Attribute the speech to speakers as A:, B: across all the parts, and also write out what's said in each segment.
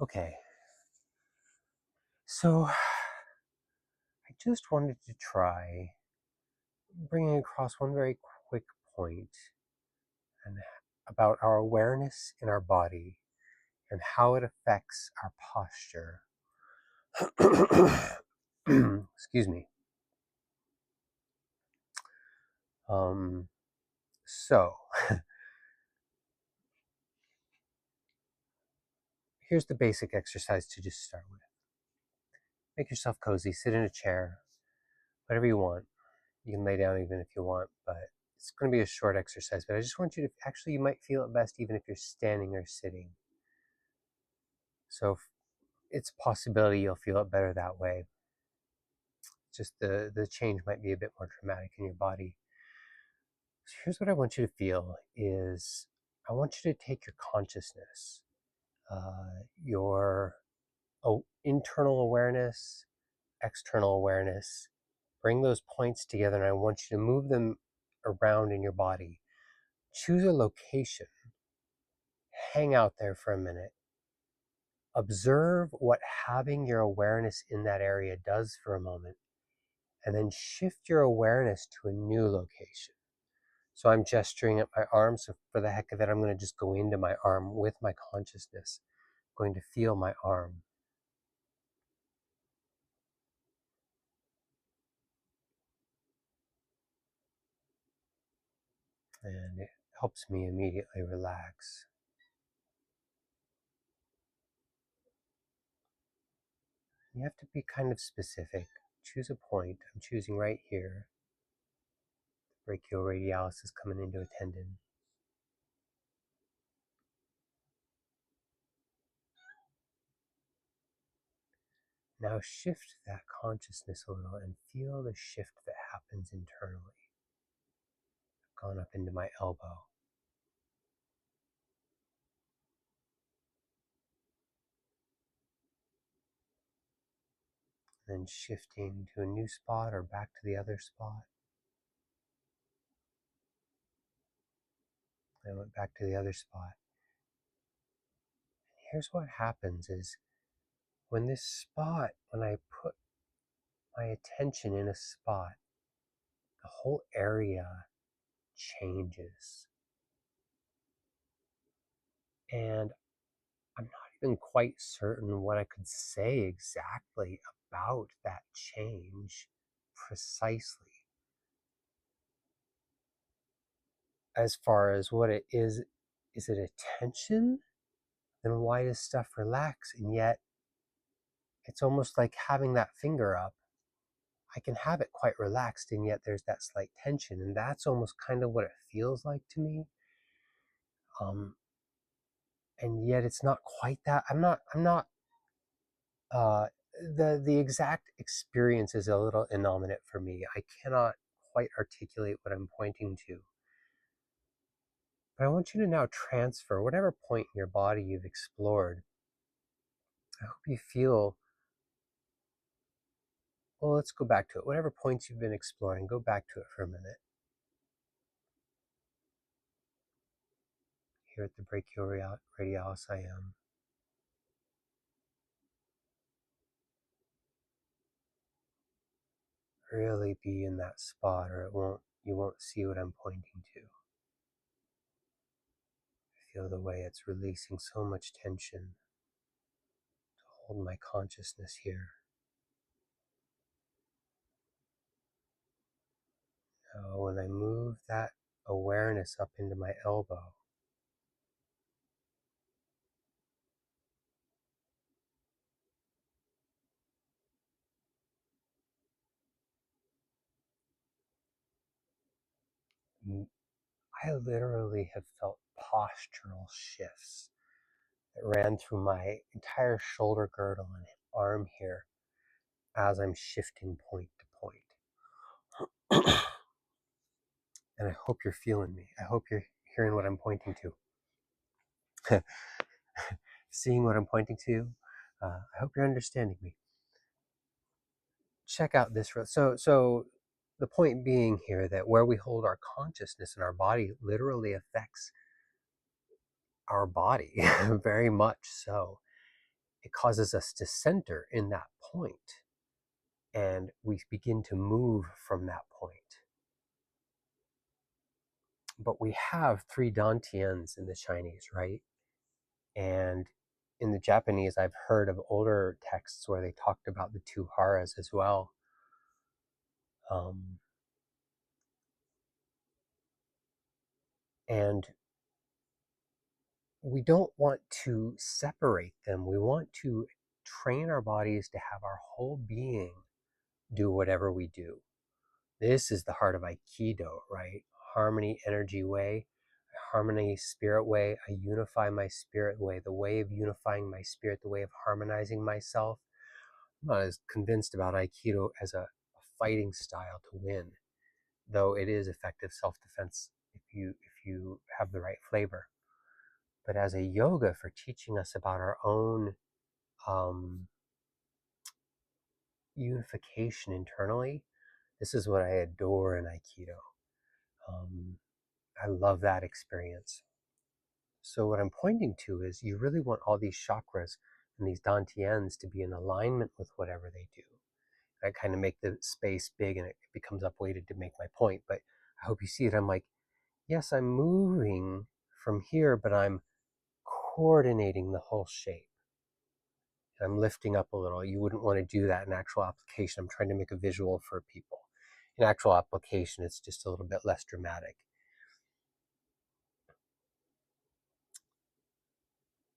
A: Okay, so I just wanted to try bringing across one very quick point and about our awareness in our body and how it affects our posture. Excuse me. Um, so here's the basic exercise to just start with. Make yourself cozy, sit in a chair, whatever you want. You can lay down even if you want, but it's going to be a short exercise. But I just want you to actually, you might feel it best even if you're standing or sitting. So it's a possibility you'll feel it better that way. Just the change might be a bit more dramatic in your body. So here's what I want you to feel is I want you to take your consciousness, your internal awareness, external awareness, bring those points together, and I want you to move them around in your body. Choose a location, hang out there for a minute, observe what having your awareness in that area does for a moment, and then shift your awareness to a new location. So I'm gesturing at my arm, so for the heck of it, I'm going to just go into my arm with my consciousness. I'm going to feel my arm. And it helps me immediately relax. You have to be kind of specific. Choose a point. I'm choosing right here. Brachioradialis is coming into a tendon. Now shift that consciousness a little and feel the shift that happens internally. I've gone up into my elbow. Then shifting to a new spot or back to the other spot. I went back to the other spot. And here's what happens is when I put my attention in a spot, the whole area changes. And I'm not even quite certain what I could say exactly about that change precisely. As far as what it is it a tension? Then why does stuff relax? And yet it's almost like having that finger up. I can have it quite relaxed, and yet there's that slight tension, and that's almost kind of what it feels like to me. And yet it's not quite that. I'm not. Uh, the exact experience is a little innominate for me. I cannot quite articulate what I'm pointing to. But I want you to now transfer whatever point in your body you've explored. I hope you feel. Well, let's go back to it. Whatever points you've been exploring, go back to it for a minute. Here at the brachioradialis I am. Really be in that spot or you won't see what I'm pointing to. Feel the way it's releasing so much tension to hold my consciousness here. Now when I move that awareness up into my elbow, I literally have felt postural shifts that ran through my entire shoulder girdle and arm here as I'm shifting point to point. And I hope you're feeling me. I hope you're hearing what I'm pointing to. Seeing what I'm pointing to. I hope you're understanding me. Check out this. So the point being here that where we hold our consciousness in our body literally affects our body, very much so. it causes us to center in that point, and we begin to move from that point. But we have three dantians in the Chinese, right? And in the Japanese, I've heard of older texts where they talked about the two haras as well. Um, and we don't want to separate them. We want to train our bodies to have our whole being do whatever we do. This is the heart of Aikido, right? Harmony, energy way, harmony, spirit way. I unify my spirit way, the way of unifying my spirit, the way of harmonizing myself. I'm not as convinced about Aikido as a fighting style to win, though it is effective self-defense if you have the right flavor. But as a yoga for teaching us about our own um, unification internally, this is what I adore in Aikido. Um, I love that experience. So what I'm pointing to is you really want all these chakras and these dantians to be in alignment with whatever they do. I kind of make the space big and it becomes upweighted to make my point, but I hope you see it. I'm like, yes, I'm moving from here, but I'm coordinating the whole shape. I'm lifting up a little. You wouldn't want to do that in actual application. I'm trying to make a visual for people. In actual application, it's just a little bit less dramatic.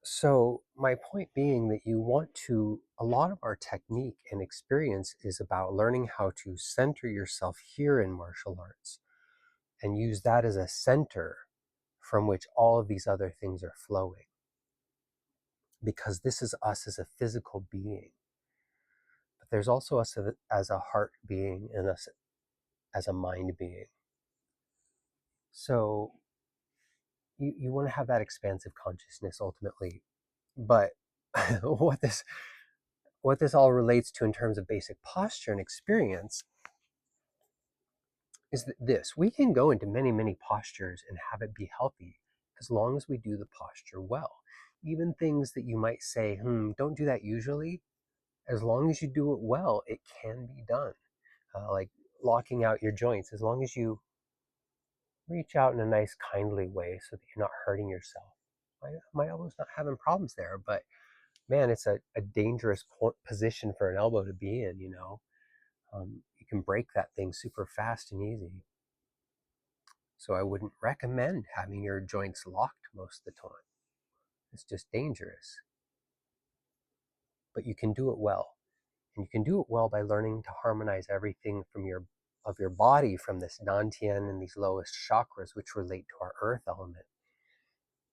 A: So my point being that you want to, a lot of our technique and experience is about learning how to center yourself here in martial arts and use that as a center from which all of these other things are flowing. Because this is us as a physical being. But there's also us as a heart being and us as a mind being. So you want to have that expansive consciousness ultimately. But what this all relates to in terms of basic posture and experience is that this we can go into many postures and have it be healthy as long as we do the posture well. Even things that you might say, don't do that usually, as long as you do it well, it can be done. Like locking out your joints, as long as you reach out in a nice kindly way so that you're not hurting yourself. My elbow's not having problems there, but man, it's a dangerous position for an elbow to be in, you know. You can break that thing super fast and easy. So I wouldn't recommend having your joints locked most of the time. It's just dangerous. But you can do it well. And you can do it well by learning to harmonize everything from your body, from this dantian and these lowest chakras, which relate to our earth element.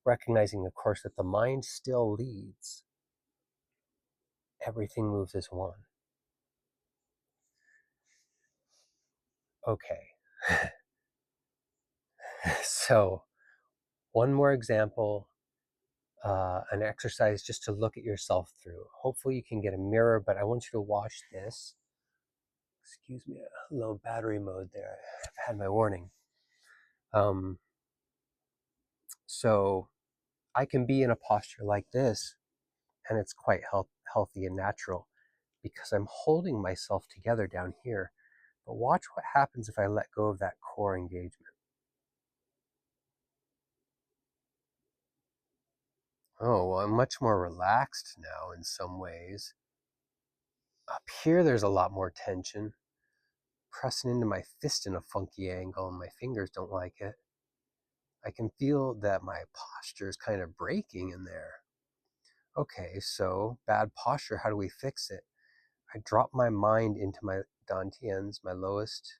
A: Recognizing, of course, that the mind still leads. Everything moves as one. Okay. So one more example, an exercise just to look at yourself through. Hopefully you can get a mirror, but I want you to watch this. Excuse me, a low battery mode there. I've had my warning. So I can be in a posture like this, and it's quite healthy and natural because I'm holding myself together down here. But watch what happens if I let go of that core engagement. Oh, well, I'm much more relaxed now in some ways. Up here, there's a lot more tension. Pressing into my fist in a funky angle, and my fingers don't like it. I can feel that my posture is kind of breaking in there. Okay, so bad posture, how do we fix it? I drop my mind into my dantians, my lowest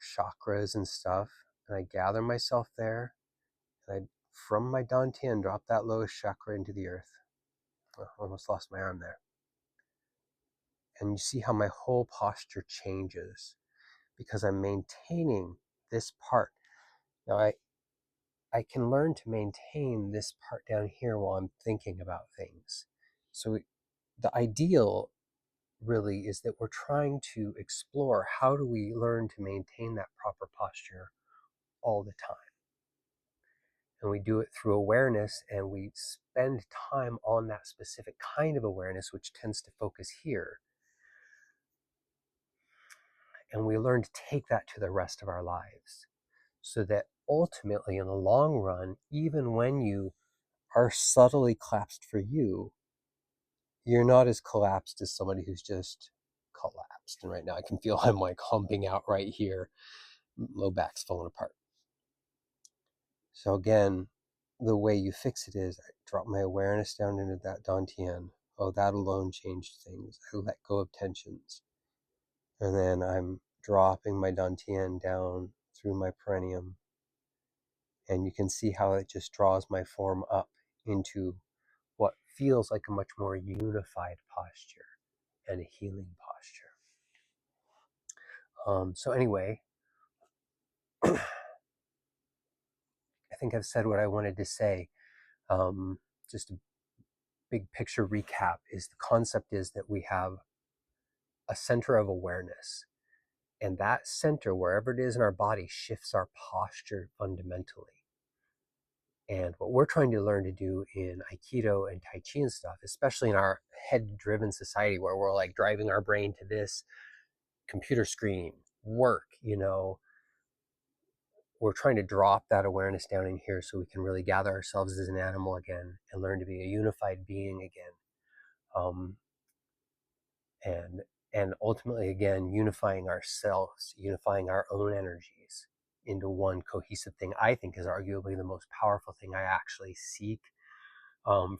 A: chakras and stuff, and I gather myself there, and I, from my dantian, drop that lowest chakra into the earth. Oh, almost lost my arm there. And you see how my whole posture changes because I'm maintaining this part. Now I can learn to maintain this part down here while I'm thinking about things. So the ideal really is that we're trying to explore how do we learn to maintain that proper posture all the time. And we do it through awareness, and we spend time on that specific kind of awareness, which tends to focus here. And we learn to take that to the rest of our lives, so that ultimately, in the long run, even when you are subtly collapsed for you, you're not as collapsed as somebody who's just collapsed. And right now I can feel I'm like humping out right here. Low back's falling apart. So again, the way you fix it is I drop my awareness down into that dantian. Oh, that alone changed things. I let go of tensions. And then I'm dropping my dantian down through my perineum. And you can see how it just draws my form up into what feels like a much more unified posture and a healing posture. So anyway, I think I've said what I wanted to say. Just a big picture recap is the concept is that we have a center of awareness, and that center, wherever it is in our body, shifts our posture fundamentally. And what we're trying to learn to do in Aikido and Tai Chi and stuff, especially in our head-driven society where we're like driving our brain to this computer screen, work, we're trying to drop that awareness down in here so we can really gather ourselves as an animal again and learn to be a unified being again. Um, and and ultimately again unifying ourselves, unifying our own energies into one cohesive thing, I think is arguably the most powerful thing I actually seek from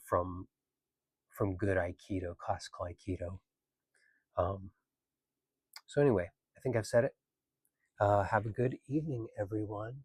A: good Aikido, classical Aikido. So anyway, I think I've said it. Have a good evening, everyone.